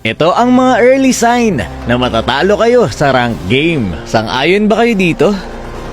Ito ang mga early sign na matatalo kayo sa rank game. Sang-ayon ba kayo dito?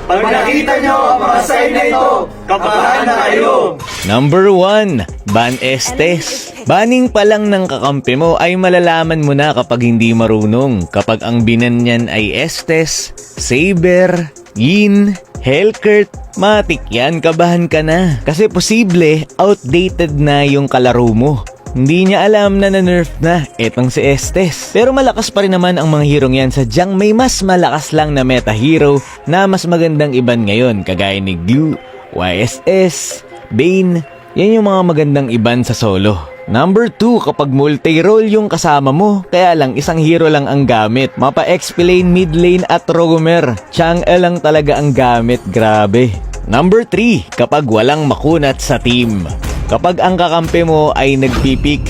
Pag nakita nyo ang mga sign na ito, kabahan na kayo! Number 1, ban Estes. Banning pa lang ng kakampi mo ay malalaman mo na kapag hindi marunong. Kapag ang binan niyan ay Estes, Saber, Yin, Hellcurt, matik yan, kabahan ka na. Kasi posible, outdated na yung kalaro mo. Hindi niya alam na na-nerf na etong si Estes. Pero malakas pa rin naman ang mga herong yan, sadyang may mas malakas lang na meta hero na mas magandang iban ngayon, kagaya ni Glue, YSS, Bane. Yan yung mga magandang iban sa solo. Number 2, kapag multi-role yung kasama mo, kaya lang isang hero lang ang gamit. Mapa XP lane, mid lane at Roamer. Chang'e lang talaga ang gamit, grabe. Number 3, kapag walang makunat sa team. Kapag ang kakampi mo ay nagpipik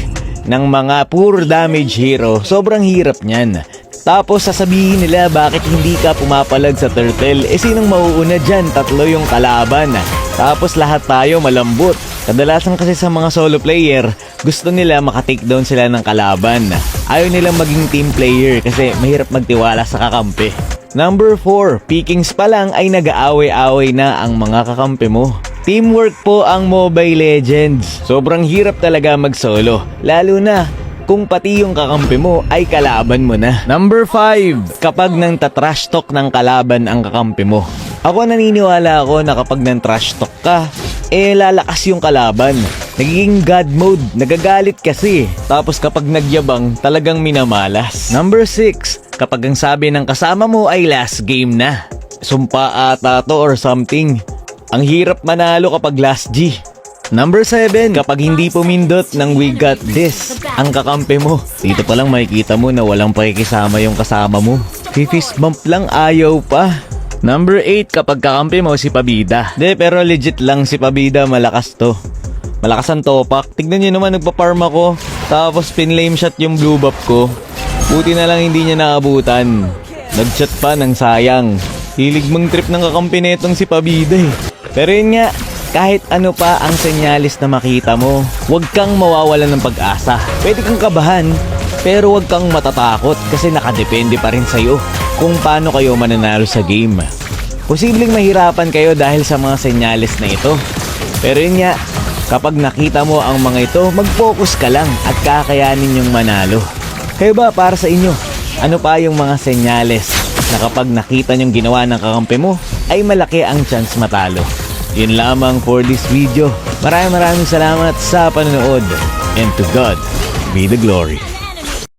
ng mga pure damage hero, sobrang hirap niyan. Tapos sasabihin nila bakit hindi ka pumapalag sa turtle. Sinong mauuna dyan? Tatlo yung kalaban. Tapos lahat tayo malambot. Kadalasan kasi sa mga solo player, gusto nila maka-takedown sila ng kalaban. Ayaw nilang maging team player kasi mahirap magtiwala sa kakampi. Number 4, pickings pa lang ay nag-aaway-aaway na ang mga kakampi mo. Teamwork po ang Mobile Legends. Sobrang hirap talaga mag-solo, lalo na kung pati yung kakampi mo ay kalaban mo na. Number 5, kapag nang tatrash talk ng kalaban ang kakampi mo. Ako naniniwala ako na kapag nang trash talk ka, lalakas yung kalaban. Nagiging god mode, nagagalit kasi. Tapos kapag nagyabang, talagang minamalas. Number 6, kapag ang sabi ng kasama mo ay last game na. Sumpa ata to or something. Ang hirap manalo kapag last G. Number 7, kapag hindi pumindot ng we got this ang kakampi mo. Dito pa lang makikita mo na walang pakikisama yung kasama mo. Fist bump lang, ayaw pa. Number 8, kapag kakampi mo si Pabida. Pero legit lang si Pabida, malakas to. Malakas ang topak. Tignan nyo naman, nagpa-farm ako. Tapos pinlame shot yung blue buff ko. Buti na lang hindi niya naabutan. Nag-shot pa ng sayang. Hilig mang trip ng kakampi netong si Pabida eh. Pero yun nga, kahit ano pa ang senyalis na makita mo, huwag kang mawawalan ng pag-asa. Pwede kang kabahan, pero huwag kang matatakot kasi nakadepende pa rin sa'yo kung paano kayo mananalo sa game. Posibleng mahirapan kayo dahil sa mga senyalis na ito. Pero yun nga, kapag nakita mo ang mga ito, mag-focus ka lang at kakayanin yung manalo. Kayo ba, para sa inyo, ano pa yung mga senyales na kapag nakita nyong ginawa ng kakampi mo, ay malaki ang chance matalo? Yun lamang for this video. Maraming salamat sa panonood. And to God be the glory.